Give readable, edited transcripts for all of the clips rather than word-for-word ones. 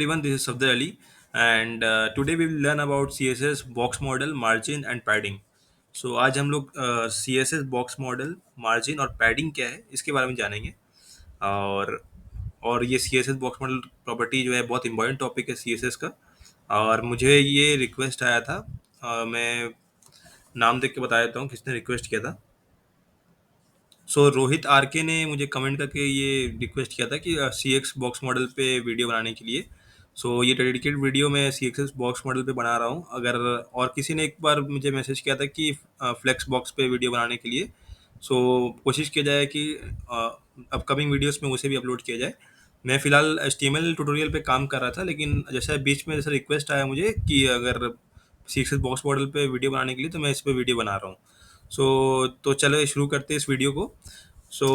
everyone, this is Safdar Ali, and today we will learn about CSS box model, margin and padding. So आज हम लोग CSS box model, margin और padding क्या है इसके बारे में जानेंगे। और और ये CSS box model प्रॉपर्टी जो है बहुत इंपॉर्टेंट टॉपिक है CSS का। और मुझे ये रिक्वेस्ट आया था, मैं नाम देख के बता देता हूँ किसने रिक्वेस्ट किया था। रोहित आर के ने मुझे कमेंट करके ये रिक्वेस्ट किया था कि सी एक्स बॉक्स मॉडल पे वीडियो बनाने के लिए। ये डेडिकेटेड वीडियो मैं सी एक्स बॉक्स मॉडल पे बना रहा हूँ। अगर और किसी ने एक बार मुझे मैसेज किया था कि फ्लेक्स बॉक्स पे वीडियो बनाने के लिए, कोशिश किया जाए कि अपकमिंग वीडियोस में उसे भी अपलोड किया जाए। मैं फ़िलहाल HTML ट्यूटोरियल पे काम कर रहा था, लेकिन जैसा बीच में जैसा रिक्वेस्ट आया मुझे कि अगर सी एक्स बॉक्स मॉडल पे वीडियो बनाने के लिए, तो मैं इस पे वीडियो बना रहा हूँ। तो चलो शुरू करते हैं इस वीडियो को। So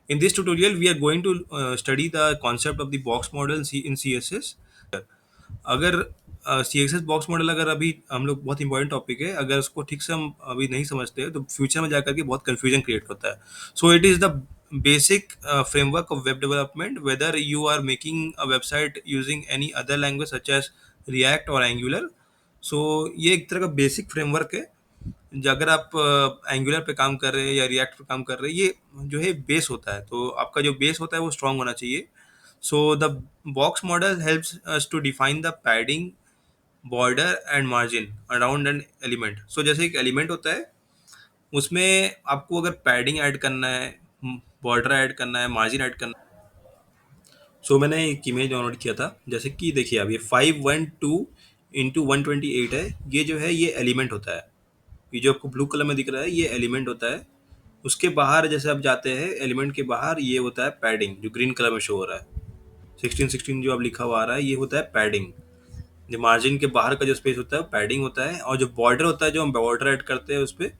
in this tutorial we are going to study the concept of the box model in CSS। अगर सी एक्स एस बॉक्स मॉडल अगर अभी हम लोग बहुत इंपॉर्टेंट टॉपिक है, अगर उसको ठीक से हम अभी नहीं समझते हैं तो फ्यूचर में जाकर के बहुत कंफ्यूजन क्रिएट होता है। It is the basic framework of web development, whether you are making a website using any other language such as React और एंगुलर। ये एक तरह का बेसिक फ्रेमवर्क है। अगर आप एंगुलर पे काम कर रहे हैं या रिएक्ट पे काम कर रहे हैं, ये जो है बेस होता है। तो आपका जो बेस होता है वो स्ट्रांग होना चाहिए। The box model helps us to define the padding, border and margin around an element. जैसे एक एलिमेंट होता है, उसमें आपको अगर पैडिंग ऐड करना है, बॉर्डर ऐड करना है, मार्जिन ऐड करना है। मैंने एक इमेज डाउनलोड किया था, जैसे कि देखिए अब ये 512 × 128 है। ये जो है ये एलिमेंट होता है। ये जो आपको ब्लू कलर में दिख रहा है ये एलिमेंट होता है। उसके बाहर जैसे आप जाते हैं, एलिमेंट के बाहर ये होता है पैडिंग, जो ग्रीन कलर में शो हो रहा है। 1616 जो अब लिखा हुआ आ रहा है, ये होता है पैडिंग। जो मार्जिन के बाहर का जो स्पेस होता है वो पैडिंग होता है। और जो बॉर्डर होता है, जो हम बॉर्डर ऐड करते हैं उस पर,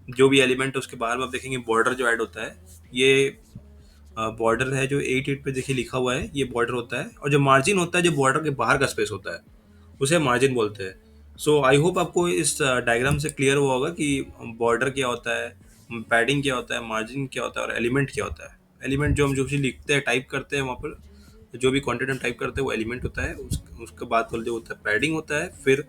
जो भी एलिमेंट है उसके बाहर में आप देखेंगे बॉर्डर जो ऐड होता है, ये बॉर्डर है जो 8 पे देखिए लिखा हुआ है, ये बॉर्डर होता है। और जो मार्जिन होता है, जो बॉर्डर के बाहर का स्पेस होता है, उसे मार्जिन बोलते हैं। आई होप आपको इस डायग्राम से क्लियर हुआ होगा कि बॉर्डर क्या होता है, पैडिंग क्या होता है, मार्जिन क्या होता है और एलिमेंट क्या होता है। एलिमेंट जो हम जो चीज़ लिखते हैं, टाइप करते हैं, वहाँ पर जो भी कंटेंट हम टाइप करते हैं वो एलिमेंट होता है। उसके बाद जो होता है पैडिंग होता है, फिर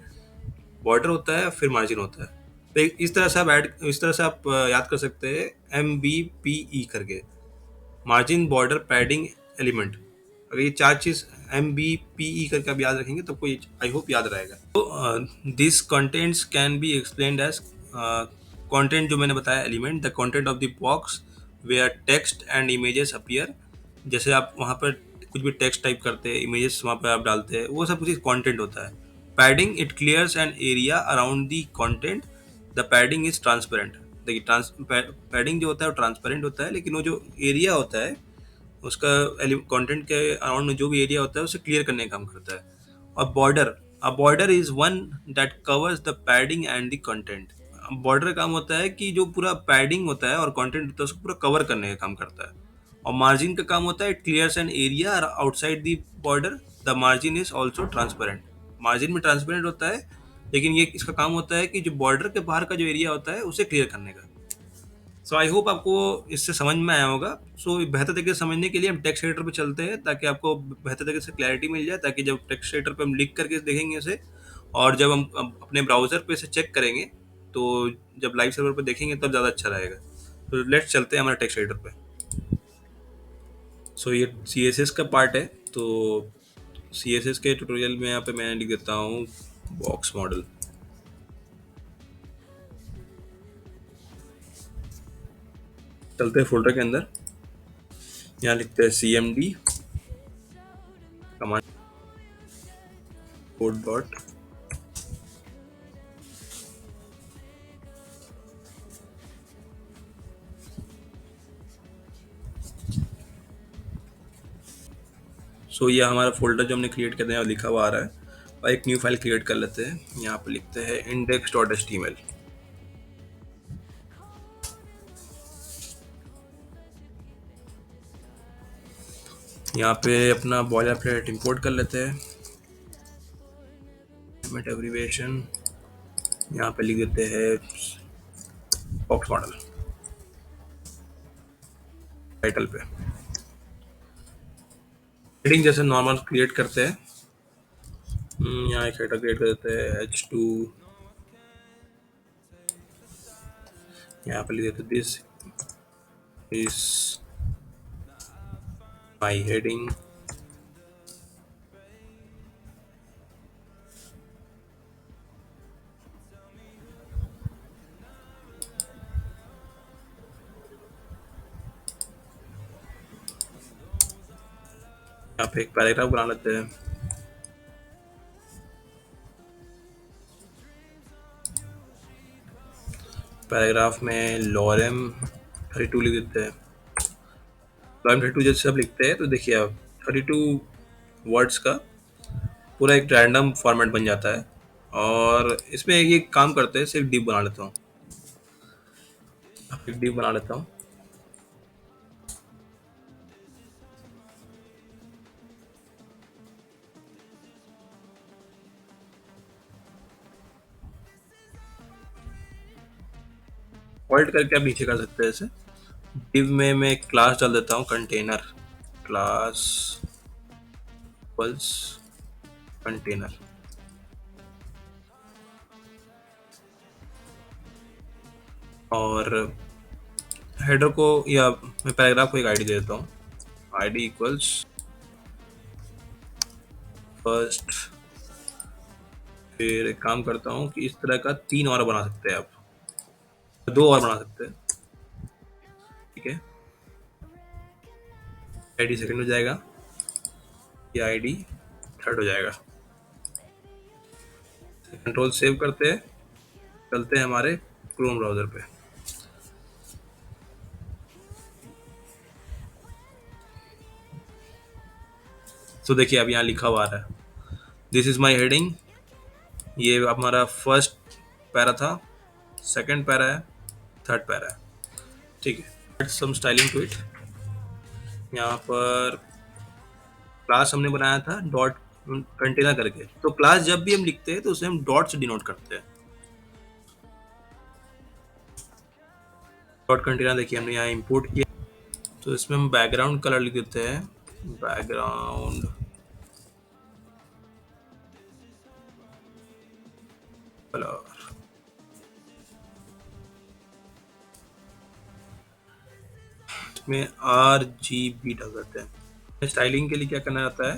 बॉर्डर होता है, फिर मार्जिन होता है। तो इस तरह से आप याद कर सकते हैं MBPE करके, मार्जिन, बॉर्डर, पैडिंग, एलिमेंट। अगर ये चार चीज़ MBPE करके आप याद रखेंगे तो कोई आई होप याद रहेगा। This contents can be explained as content, जो मैंने बताया element, the content of the box where text and images appear. जैसे आप वहाँ पर कुछ भी टेक्स्ट टाइप करते हैं, इमेजेस वहाँ पर आप डालते हैं, वो सब कुछ कंटेंट होता है। Padding, it clears an area around the content. The padding is transparent. देखिए पैडिंग जो होता है वो ट्रांसपेरेंट होता है, लेकिन वो जो एरिया होता है उसका कंटेंट के अराउंड में जो भी एरिया होता है उसे क्लियर करने का काम करता है। और border, a border is one that covers the padding and the content. Border का काम होता है कि जो पूरा पैडिंग होता है और कंटेंट होता है उसको पूरा कवर करने का काम करता है। और मार्जिन का काम होता है it clears an area outside the border. The margin is also transparent. Margin में ट्रांसपेरेंट होता है, लेकिन ये इसका काम होता है कि जो बॉर्डर के बाहर का जो एरिया होता है उसे क्लियर करने का। आई होप आपको इससे समझ में आया होगा। बेहतर तरीके से समझने के लिए हम टेक्स्ट एडिटर पे चलते हैं, ताकि आपको बेहतर तरीके से क्लैरिटी मिल जाए, ताकि जब टेक्स्ट एडिटर पे हम लिख करके देखेंगे इसे, और जब हम अपने ब्राउज़र पे इसे चेक करेंगे, तो जब लाइव सर्वर पे देखेंगे तब ज़्यादा अच्छा रहेगा। लेट्स चलते हैं हमारे टेक्स्ट एडिटर पे। ये CSS का पार्ट है। तो CSS के ट्यूटोरियल में यहाँ पे मैं लिख देता हूँ बॉक्स मॉडल। चलते हैं फोल्डर के अंदर, यहाँ लिखते हैं CMD कमांड कोड डॉट। ये हमारा फोल्डर जो हमने क्रिएट कर दिया है लिखा हुआ आ रहा है। और एक न्यू फाइल क्रिएट कर लेते हैं, यहाँ पे लिखते हैं index.html। यहाँ पे अपना बॉयलर प्लेट इंपोर्ट कर लेते हैं, एब्रिविएशन यहाँ पे लिख देते हैं बॉक्स मॉडल। टाइटल पे हेडिंग जैसे नॉर्मल क्रिएट करते हैं, यहाँ एक हेडर क्रिएट कर देते हैं h2, यहाँ पर लिख देते दिस इज माई हेडिंग। यहाँ पे एक पैराग्राफ बना लेते हैं। पैराग्राफ में लॉरेम 32 लिख देते हैं। लॉरेम 32 जैसे सब लिखते हैं तो देखिए आप 32 वर्ड्स का पूरा एक रैंडम फॉर्मेट बन जाता है। और इसमें एक काम करते हैं, सिर्फ डिव बना लेता हूँ, एक डिव बना लेता हूँ। होल्ड करके आप नीचे कर सकते हैं ऐसे। डिव में मैं एक क्लास डाल देता हूँ, कंटेनर क्लास इक्वल्स कंटेनर। और हेडर को या मैं पैराग्राफ को एक आईडी दे देता हूँ, आईडी इक्वल्स फर्स्ट। फिर एक काम करता हूँ कि इस तरह का 3 और बना सकते हैं आप, 2 और बना सकते हैं, ठीक है। आईडी सेकंड हो जाएगा, ये आईडी थर्ड हो जाएगा। कंट्रोल सेव करते हैं, चलते हैं हमारे क्रोम ब्राउजर पे। तो देखिए अब यहाँ लिखा हुआ आ रहा है दिस इज माई हेडिंग। ये हमारा फर्स्ट पैरा था, सेकंड पैरा है, थर्ड पैरा है, ठीक है। सम स्टाइलिंग टू इट। यहाँ पर क्लास हमने बनाया था डॉट कंटेनर करके, तो क्लास जब भी हम लिखते हैं तो उसे हम डॉट से डिनोट करते हैं। डॉट कंटेनर देखिए हमने यहाँ इंपोर्ट किया, तो इसमें हम बैकग्राउंड कलर लिख देते हैं, बैकग्राउंड कलर। इसमें RGB डाल देते हैं। स्टाइलिंग के लिए क्या करना रहता है,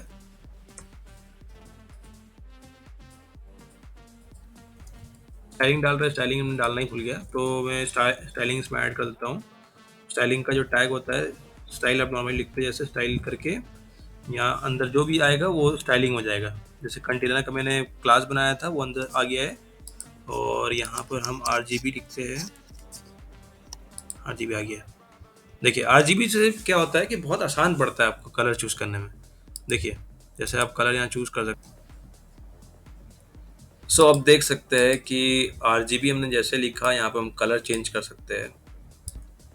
स्टाइलिंग डाल रहा है, स्टाइलिंग में डालना ही भूल गया, तो मैं स्टाइलिंग इसमें ऐड कर देता हूँ। स्टाइलिंग का जो टैग होता है, स्टाइल आप नॉर्मली लिखते हैं जैसे स्टाइल करके, यहाँ अंदर जो भी आएगा वो स्टाइलिंग हो जाएगा। जैसे कंटेनर का मैंने क्लास बनाया था वो अंदर आ गया है, और यहाँ पर हम RGB लिखते हैं, RGB आ गया। देखिए RGB से क्या होता है कि बहुत आसान पड़ता है आपको कलर चूज करने में। देखिए जैसे आप कलर यहाँ चूज कर सकते हैं। सो आप देख सकते हैं कि RGB हमने जैसे लिखा, यहाँ पर हम कलर चेंज कर सकते हैं।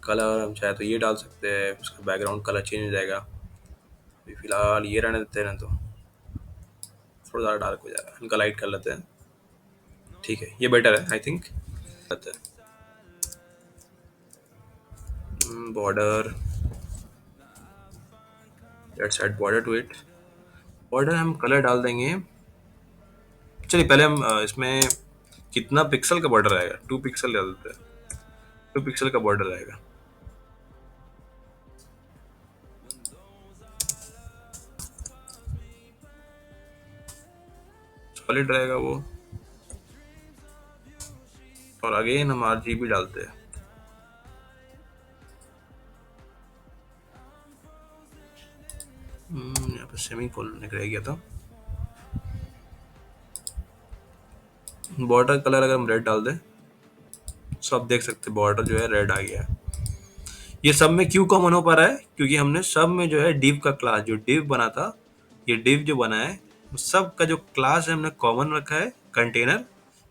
कलर हम चाहे तो ये डाल सकते हैं, उसका बैकग्राउंड कलर चेंज हो जाएगा। अभी फिलहाल ये रहने देते हैं ना, तो थोड़ा ज़्यादा डार्क हो जाएगा, इनका लाइट कर लेते हैं, ठीक है, ये बेटर है I think. Border, let's add border to it. Border हम कलर डाल देंगे। चलिए पहले हम इसमें कितना पिक्सल का बॉर्डर आएगा, 2 पिक्सल डाल देते हैं, 2 पिक्सल का बॉर्डर आएगा। सॉलिड रहेगा वो। और अगेन हम RGB डालते हैं। यहाँ पर सेमीकोलन रह गया था। बॉर्डर कलर अगर हम रेड डाल दें, सब देख सकते हैं बॉर्डर जो है रेड आ गया है। ये सब में क्यों कॉमन हो पा रहा है, क्योंकि हमने सब में जो है डिव का क्लास, जो डिव बना था, ये डिव जो बना है सब का जो क्लास है हमने कॉमन रखा है कंटेनर,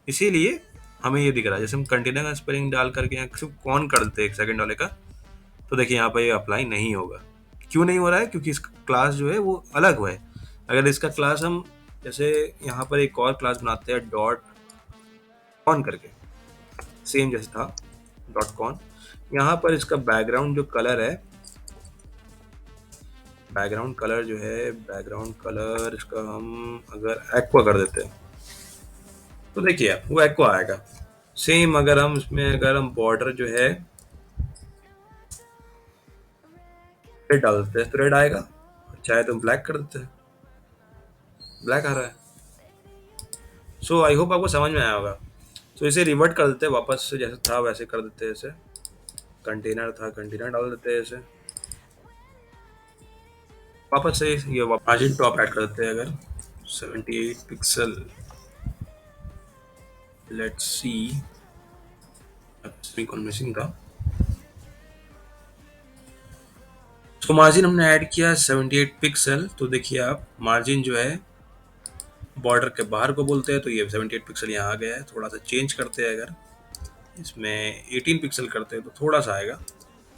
इसीलिए हमें ये दिख रहा है। जैसे हम कंटेनर का स्पेलिंग डाल करके यहाँ सिर्फ कॉन कर देते हैं 1 सेकंड वाले का, तो देखिए यहाँ पर ये अप्लाई नहीं होगा। क्यों नहीं हो रहा है, क्योंकि इसका क्लास जो है वो अलग हुआ है। अगर इसका क्लास हम जैसे यहाँ पर एक और क्लास बनाते हैं डॉट कॉन करके, सेम जैसे था डॉट कॉन, यहाँ पर इसका बैकग्राउंड जो कलर है बैकग्राउंड कलर जो है, बैकग्राउंड कलर इसका हम अगर एक्वा कर देते हैं तो देखिए आप वो एक्वा आएगा। सेम अगर हम इसमें अगर हम बॉर्डर जो है रेड डाल देते हैं तो रेड आएगा, चाहे तो ब्लैक कर देते हैं, ब्लैक आ रहा है। सो आई होप आपको समझ में आया होगा। सो इसे रिवर्ट कर देते हैं वापस से, जैसे था वैसे कर देते हैं इसे। कंटेनर था, कंटेनर डाल देते हैं इसे वापस से। ये मार्जिन टॉप ऐड कर देते हैं अगर 78 पिक्सल। लेट्स सी, कौन मिसिंग था। तो मार्जिन हमने ऐड किया 78 पिक्सल। तो देखिए आप मार्जिन जो है बॉर्डर के बाहर को बोलते हैं, तो ये 78 पिक्सल यहाँ आ गया है। थोड़ा सा चेंज करते हैं, अगर इसमें 18 पिक्सल करते हैं तो थोड़ा सा आएगा,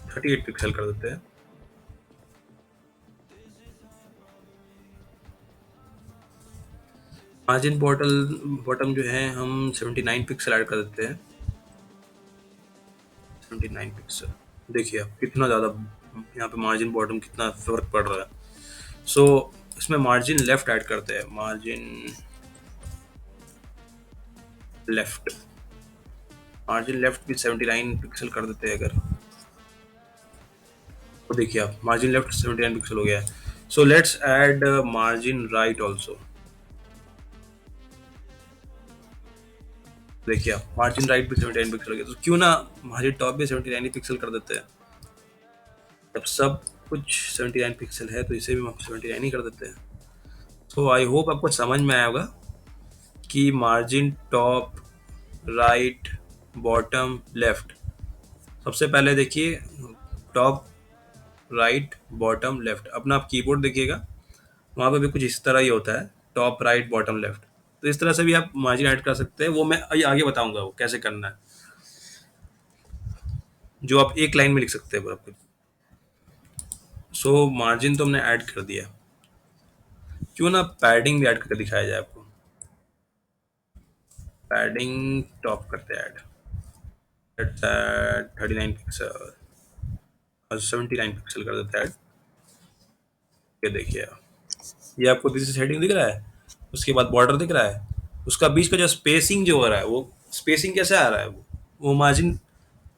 38 पिक्सल कर देते हैं। मार्जिन बॉटम जो है हम 79 पिक्सल ऐड कर देते हैं। 79 पिक्सल। देखिए आप कितना ज़्यादा यहाँ पे मार्जिन बॉटम कितना फर्क पड़ रहा है। सो इसमें मार्जिन लेफ्ट ऐड करते हैं, मार्जिन लेफ्ट। मार्जिन लेफ्ट भी 79 पिक्सल कर देते हैं अगर, तो देखिए आप मार्जिन लेफ्ट 79 पिक्सल हो गया है। So let's add margin right also. देखिए आप मार्जिन राइट भी 79 पिक्सल हो गया, तो क्यों ना मार्जिन टॉप भी 79 पिक्सल कर देते हैं। जब सब कुछ 79 पिक्सल है तो इसे भी हम 79 ही कर देते हैं। तो आई होप आपको समझ में आया होगा कि margin top, right, bottom, left. सबसे पहले देखिए टॉप, राइट, बॉटम, लेफ्ट। अपना आप कीबोर्ड देखिएगा, वहाँ पे भी कुछ इस तरह ही होता है, टॉप, राइट, बॉटम, लेफ्ट। तो इस तरह से भी आप मार्जिन ऐड कर सकते हैं, वो मैं आगे बताऊंगा वो कैसे करना है, जो आप एक लाइन में लिख सकते हैं आपको। सो मार्जिन तो हमने ऐड कर दिया, क्यों ना पैडिंग भी ऐड करके दिखाया जाए आपको। पैडिंग टॉप करते हैं ऐड, 39 पिक्सल और 79 पिक्सल कर देते हैं ऐड। ये देखिए ये आपको पीछे से हेडिंग दिख रहा है, उसके बाद बॉर्डर दिख रहा है, उसका बीच का जो स्पेसिंग जो हो रहा है वो स्पेसिंग कैसे आ रहा है, वो मार्जिन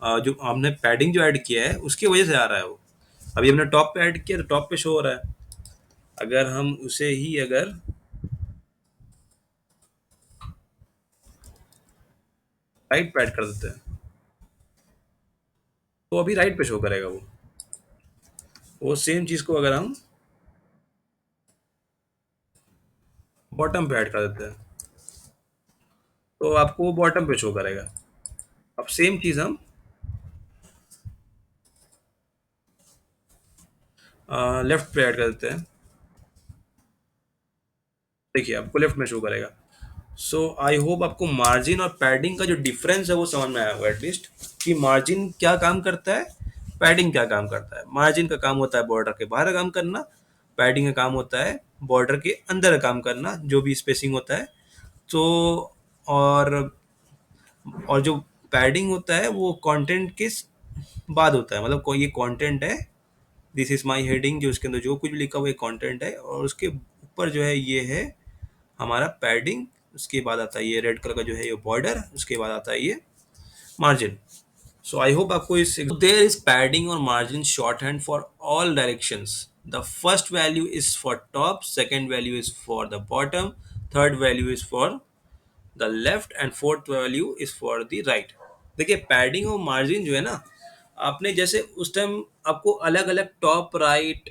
जो हमने पैडिंग जो ऐड किया है उसकी वजह से आ रहा है वो। अभी हमने टॉप पे ऐड किया तो टॉप पे शो हो रहा है। अगर हम उसे ही अगर राइट पे ऐड कर देते हैं तो अभी राइट पे शो करेगा वो सेम चीज को अगर हम बॉटम पे ऐड कर देते हैं तो आपको वो बॉटम पे शो करेगा। अब सेम चीज हम लेफ्ट पे ऐड कर देते हैं, देखिए आपको लेफ्ट में शो करेगा। सो आई होप आपको मार्जिन और पैडिंग का जो डिफरेंस है वो समझ में आया होगा एटलीस्ट, कि मार्जिन क्या काम करता है, पैडिंग क्या काम करता है। मार्जिन का काम होता है बॉर्डर के बाहर काम करना, पैडिंग का काम होता है बॉर्डर के अंदर काम करना, जो भी स्पेसिंग होता है। तो और और जो पैडिंग होता है वो कंटेंट के बाद होता है, मतलब कोई ये कंटेंट है, दिस इज माय हेडिंग, जो उसके अंदर जो कुछ भी लिखा हुआ है कंटेंट है, और उसके ऊपर जो है ये है हमारा पैडिंग। उसके बाद आता है ये रेड कलर का जो है ये बॉर्डर, उसके बाद आता है ये मार्जिन। सो आई होप आपको इस देयर इज पैडिंग और margin short hand for all directions. The first value is for top, second value is for the bottom, third value is for the left and fourth value is for the right. देखिए padding और margin जो है ना, आपने जैसे उस time आपको अलग अलग टॉप, राइट,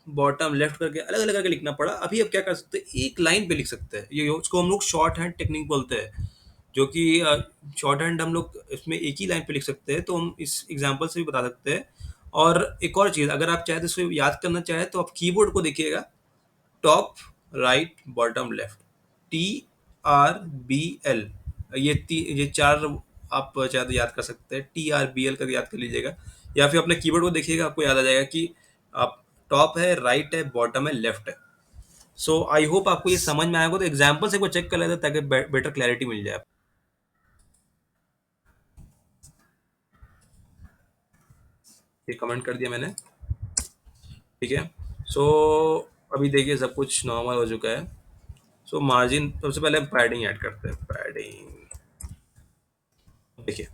बॉटम, लेफ्ट करके अलग अलग करके लिखना पड़ा। अभी आप क्या कर सकते हैं, एक लाइन पे लिख सकते हैं। ये उसको हम लोग शॉर्ट हैंड टेक्निक बोलते हैं, जो कि शॉर्ट हैंड हम लोग इसमें एक ही लाइन पे लिख सकते हैं। तो हम इस एग्जांपल से भी बता सकते हैं। और एक और चीज़, अगर आप चाहे तो इसको याद करना चाहे तो आप कीबोर्ड को देखिएगा, top, right, bottom, left, TRBL, ये चार आप चाहे तो याद कर सकते हैं, TRBL कर याद कर लीजिएगा। या फिर अपने कीबोर्ड को देखिएगा, आपको याद आ जाएगा कि आप टॉप है, राइट है, बॉटम है, लेफ्ट है। सो आई होप आपको ये समझ में आएगा। तो एग्जाम्पल से चेक कर लेते हैं ताकि बेटर क्लैरिटी मिल जाए। ये कमेंट कर दिया मैंने, ठीक है। सो अभी देखिए सब कुछ नॉर्मल हो चुका है। सो मार्जिन सबसे पहले हम पैडिंग ऐड करते हैं। पैडिंग देखिए,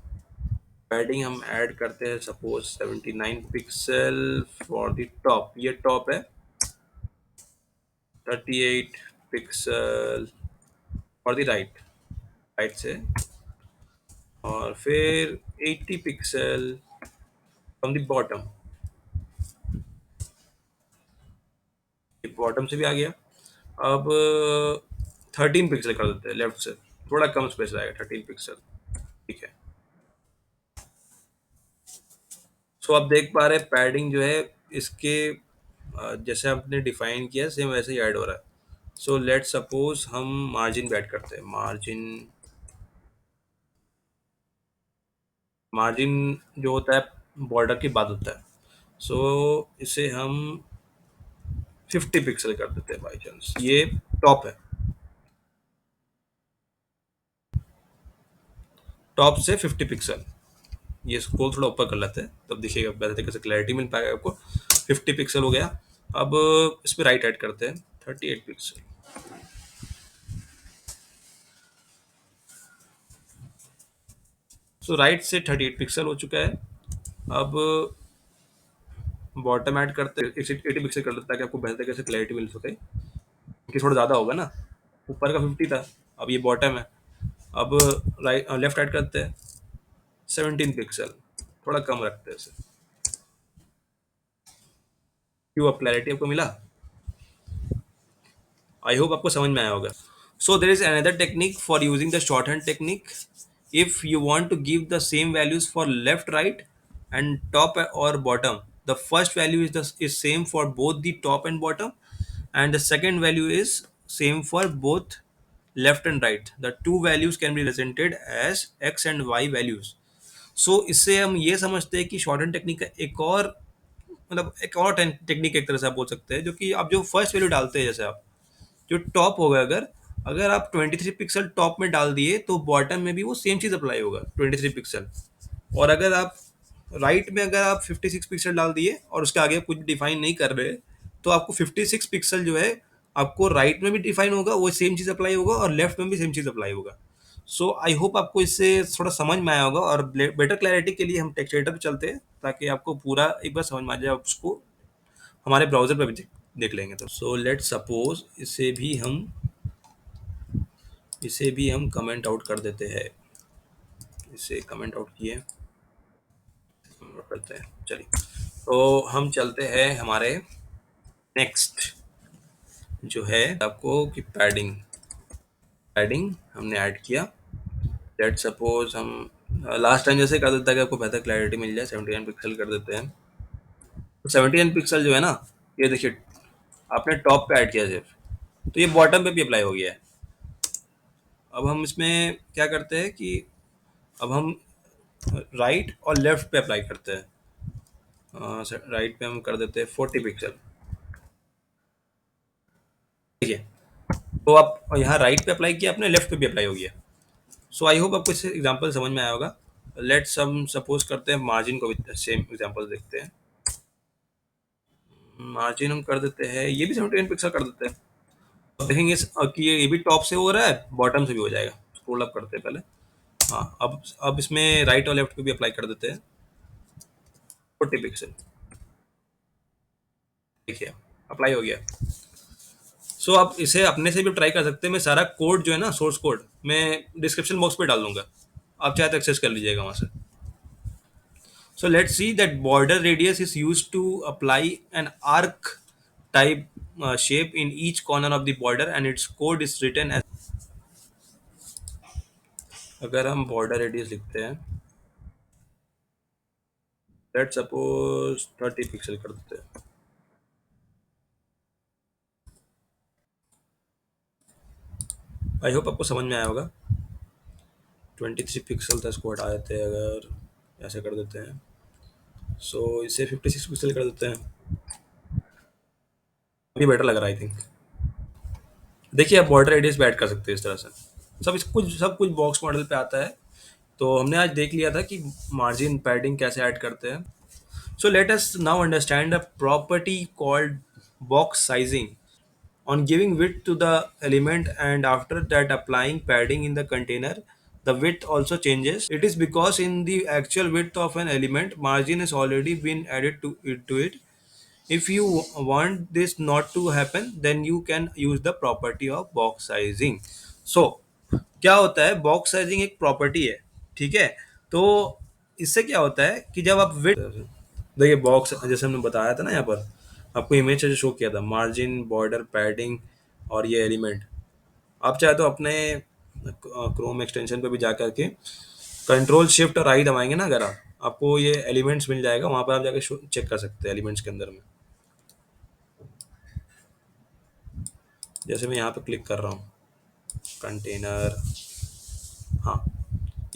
पैडिंग हम ऐड करते हैं suppose 79 pixel for the top, ये टॉप है। 38 pixel for the right, right से, और फिर 80 pixel from the bottom, bottom से भी आ गया। अब 13 पिक्सल कर देते हैं लेफ्ट से, थोड़ा कम स्पेस आएगा 13 पिक्सल। ठीक है। सो आप देख पा रहे हैं पैडिंग जो है इसके जैसे आपने डिफाइन किया सेम वैसे ही ऐड हो रहा है। सो लेट सपोज हम मार्जिन ऐड करते हैं। मार्जिन, मार्जिन जो होता है बॉर्डर के बाद होता है। सो इसे हम 50 पिक्सल कर देते हैं बाई चांस, ये टॉप है। टॉप से 50 पिक्सल, ये स्क्रॉल थोड़ा ऊपर कर लेते हैं तब देखिएगा बेहतर तरीके से क्लैरिटी मिल पाएगा आपको। 50 पिक्सल हो गया। अब इस पर राइट ऐड करते हैं 38 पिक्सल। सो राइट से 38 पिक्सल हो चुका है। अब बॉटम ऐड करते हैं 80 पिक्सल कर लेता है कि आपको बेहतर तरीके से क्लैरिटी मिल सके, क्योंकि थोड़ा ज़्यादा होगा ना, ऊपर का 50 था, अब ये बॉटम है। अब राइट लेफ्ट ऐड करते हैं 17 पिक्सल, थोड़ा कम रखते हैं इसे। क्यों, अब क्लैरिटी आपको मिला? आई होप आपको समझ में आया होगा। So there is another technique for using the short hand technique. If you want to give the same values for left right and top और bottom, the first value is same for both the top and bottom, and the second value is same for both left and right. The two values can be represented as x and y values. सो इससे हम ये समझते हैं कि short hand technique का एक और मतलब एक और टेक्निक एक तरह से आप बोल सकते हैं, जो कि आप जो फर्स्ट वैल्यू डालते हैं, जैसे आप जो टॉप होगा, अगर अगर आप 23 पिक्सल टॉप में डाल दिए तो बॉटम में भी वो सेम चीज़ अप्लाई होगा 23 पिक्सल। और अगर आप राइट में अगर आप 56 पिक्सल डाल दिए और उसके आगे कुछ डिफाइन नहीं कर रहे, तो आपको 56 पिक्सल जो है आपको राइट में भी डिफाइन होगा, वो सेम चीज़ अप्लाई होगा, और लेफ्ट में भी सेम चीज़ अप्लाई होगा। सो आई होप आपको इससे थोड़ा समझ में आया होगा, और बेटर क्लैरिटी के लिए हम टेक्स्ट एडिटर पे चलते हैं ताकि आपको पूरा एक बार समझ में आ जाए। आप उसको हमारे ब्राउजर पे भी देख लेंगे। तो सो लेट सपोज इसे भी हम कमेंट आउट कर देते हैं। इसे कमेंट आउट किए करते हैं, चलिए। तो हम चलते हैं हमारे नेक्स्ट जो है आपको कि पैडिंग, पैडिंग हमने ऐड किया। लेट सपोज हम लास्ट टाइम जैसे कर देता है कि आपको बेहतर क्लैरिटी मिल जाए, 79 पिक्सल कर देते हैं। तो 79 पिक्सल जो है ना, ये देखिए आपने टॉप पे ऐड किया सिर्फ, तो ये बॉटम पे भी अप्लाई हो गया है। अब हम इसमें क्या करते हैं कि अब हम राइट और लेफ्ट पे अप्लाई करते हैं। राइट पे हम कर देते हैं 40 पिक्सल। ठीक है। तो आप यहाँ राइट पे अप्लाई किया, आपने लेफ्ट पे भी अप्लाई हो गया। सो आई होप आपको इससे एग्जांपल समझ में आया होगा। लेट्स हम सपोज करते हैं मार्जिन को भी सेम एग्जांपल देखते हैं। मार्जिन हम कर देते हैं, ये भी 79 पिक्सल कर देते हैं। अब देखेंगे कि ये भी टॉप से हो रहा है, बॉटम से भी हो जाएगा। स्क्रॉल अप करते हैं पहले। हाँ, अब इसमें राइट और लेफ्ट पे भी अप्लाई कर देते हैं 40 पिक्सल। देखिए अप्लाई हो गया। सो आप इसे अपने से भी ट्राई कर सकते हैं। मैं सारा कोड जो है ना, सोर्स कोड, मैं डिस्क्रिप्शन बॉक्स पे डाल दूंगा, आप चाहे तो एक्सेस कर लीजिएगा वहाँ से। So let's see that border radius is used to apply an arc type shape in each corner of the border, and its code is written as, अगर हम border radius लिखते हैं, let's suppose 30 पिक्सल कर देते हैं। आई hope आपको समझ में आया होगा। 23 पिक्सल तक इसको हटा देते हैं, अगर ऐसे कर देते हैं। सो इसे 56 पिक्सल कर देते हैं। अभी बेटर लग रहा है आई थिंक। देखिए आप बॉर्डर रेडियस भी ऐड कर सकते हैं इस तरह से। सब कुछ बॉक्स मॉडल पे आता है। तो हमने आज देख लिया था कि मार्जिन पैडिंग कैसे ऐड करते हैं। So let us now understand a property called box sizing. On giving width to the element and after that applying padding in the container, the width also changes. It is because in the actual width of an element, margin has already been added to it. If you want this not to happen, then you can use the property of box sizing. So क्या होता है, box sizing एक property है, ठीक है। तो इससे क्या होता है कि जब आप विड, देखिए बॉक्स जैसे हमने बताया था ना, यहाँ पर आपको इमेज से शो किया था मार्जिन, बॉर्डर, पैडिंग और ये एलिमेंट। आप चाहे तो अपने क्रोम एक्सटेंशन पे भी जा करके कंट्रोल शिफ्ट और आई दबाएंगे ना, अगर आप, आपको ये एलिमेंट्स मिल जाएगा, वहां पर आप जाके चेक कर सकते हैं एलिमेंट्स के अंदर में। जैसे मैं यहाँ पे क्लिक कर रहा हूँ, कंटेनर, हाँ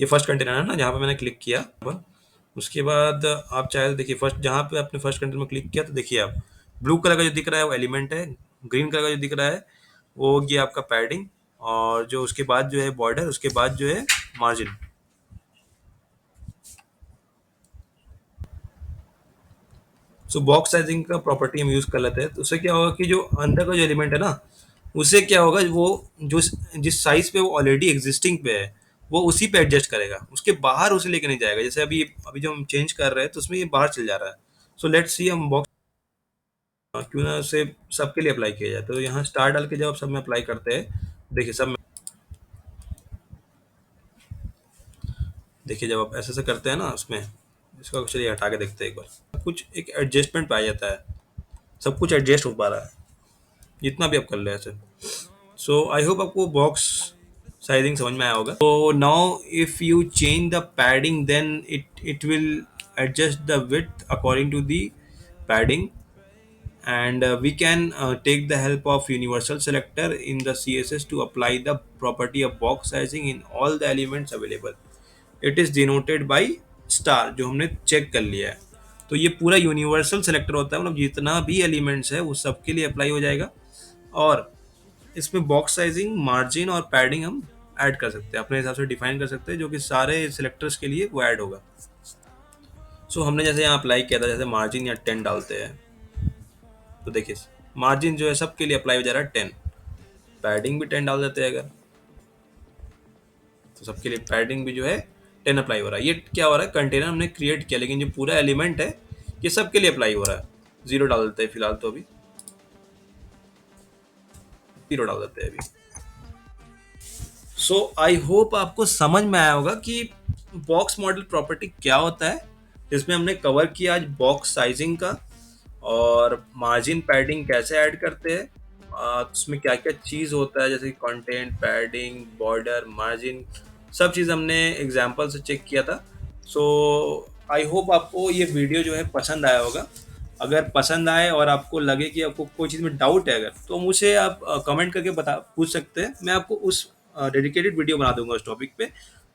ये फर्स्ट कंटेनर है ना जहाँ पे मैंने क्लिक किया पर। उसके बाद आप चाहे तो देखिए, फर्स्ट जहाँ पे आपने फर्स्ट कंटेनर में क्लिक किया तो देखिए आप, ब्लू कलर का जो दिख रहा है वो एलिमेंट है, ग्रीन कलर का जो दिख रहा है वो ये आपका पैडिंग, और जो उसके बाद जो है बॉर्डर, उसके बाद जो है मार्जिन। सो बॉक्स साइजिंग का प्रॉपर्टी हम यूज कर लेते हैं, तो उससे क्या होगा कि जो अंदर का जो एलिमेंट है ना, उससे क्या होगा, वो जो जिस साइज पे वो ऑलरेडी एग्जिस्टिंग पे है वो उसी पे एडजस्ट करेगा, उसके बाहर उसे लेके नहीं जाएगा। जैसे अभी अभी जो हम चेंज कर रहे हैं तो उसमें ये बाहर चल जा रहा है। सो लेट्स सी, हम बॉक्स क्यों ना उसे सबके लिए अप्लाई किया जाए। तो यहाँ स्टार डाल के जब आप सब में अप्लाई करते हैं, देखिए सब में, देखिए जब आप ऐसे ऐसे करते हैं ना उसमें, इसका चलिए हटा के देखते हैं एक बार, कुछ एक एडजस्टमेंट पाया जाता है, सब कुछ एडजस्ट हो पा रहा है जितना भी आप कर ले ऐसे। सो आई होप आपको बॉक्स साइजिंग समझ में आया होगा। तो now if you change the padding then it will adjust the width according to the padding, and we can take the help of universal selector in the css to apply the property of box sizing in all the elements available. It is denoted by star, जो हमने check कर लिया है। तो ये पूरा universal selector होता है, मतलब जितना भी एलिमेंट्स है वो सबके लिए अप्लाई हो जाएगा, और इसमें बॉक्स साइजिंग, मार्जिन और पैडिंग हम ऐड कर सकते हैं, अपने हिसाब से डिफाइन कर सकते हैं, जो कि सारे सिलेक्टर्स के लिए वो ऐड होगा। सो हमने जैसे यहाँ अप्लाई किया था, जैसे मार्जिन या 10 डालते हैं, तो देखिए मार्जिन जो है सबके लिए अप्लाई हो जा रहा है 10, पैडिंग भी 10 डाल देते हैं अगर, तो सबके लिए पैडिंग भी जो है 10 अप्लाई हो रहा है। ये क्या हो रहा है, कंटेनर हमने क्रिएट किया, लेकिन जो पूरा एलिमेंट है ये सबके लिए अप्लाई हो रहा है। 0 डाल देते हैं फिलहाल, तो अभी 0 डाल देते हैं अभी। सो आई होप आपको समझ में आया होगा कि बॉक्स मॉडल प्रॉपर्टी क्या होता है। इसमें हमने कवर किया आज बॉक्स साइजिंग का, और मार्जिन पैडिंग कैसे ऐड करते हैं, उसमें क्या क्या चीज़ होता है, जैसे कंटेंट, पैडिंग, बॉर्डर, मार्जिन, सब चीज़ हमने एग्जाम्पल से चेक किया था। सो आई होप आपको ये वीडियो जो है पसंद आया होगा। अगर पसंद आए और आपको लगे कि आपको कोई चीज़ में डाउट है अगर, तो मुझे आप कमेंट करके बता पूछ सकते हैं, मैं आपको उस डेडिकेटेड वीडियो बना दूंगा उस टॉपिक पे,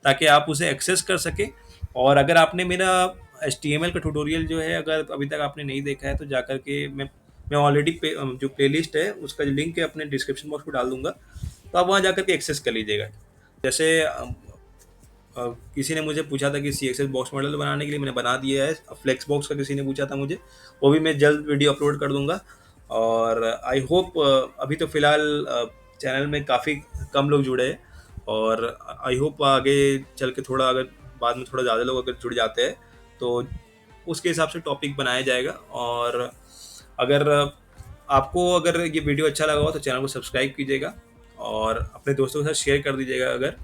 ताकि आप उसे एक्सेस कर सकें। और अगर आपने मेरा HTML का ट्यूटोरियल जो है अगर अभी तक आपने नहीं देखा है, तो जा कर के मैं ऑलरेडी जो प्लेलिस्ट है उसका जो लिंक है अपने डिस्क्रिप्शन बॉक्स में डाल दूंगा, तो आप वहाँ जा कर के एक्सेस कर लीजिएगा। जैसे किसी ने मुझे पूछा था कि CSS बॉक्स मॉडल बनाने के लिए, मैंने बना दिया है। फ्लेक्स बॉक्स का किसी ने पूछा था मुझे, वो भी मैं जल्द वीडियो अपलोड कर दूंगा। और आई होप, अभी तो फिलहाल चैनल में काफ़ी कम लोग जुड़े हैं, और आई होप आगे चल के थोड़ा, अगर बाद में थोड़ा ज़्यादा लोग अगर जुड़ जाते हैं तो उसके हिसाब से टॉपिक बनाया जाएगा। और अगर आपको अगर ये वीडियो अच्छा लगा हो तो चैनल को सब्सक्राइब कीजिएगा और अपने दोस्तों के साथ शेयर कर दीजिएगा अगर।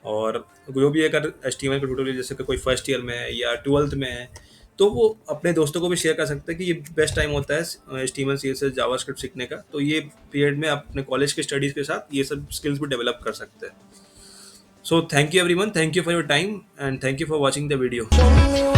और जो भी अगर HTML का ट्यूटोरियल जैसे कि कोई फर्स्ट ईयर में है या 12th में है, तो वो अपने दोस्तों को भी शेयर कर सकते हैं कि ये बेस्ट टाइम होता है HTML CSS जावास्क्रिप्ट सीखने का। तो ये पीरियड में आप अपने कॉलेज के स्टडीज़ के साथ ये सब स्किल्स भी डेवलप कर सकते हैं। So thank you everyone, thank you for your time and thank you for watching the video.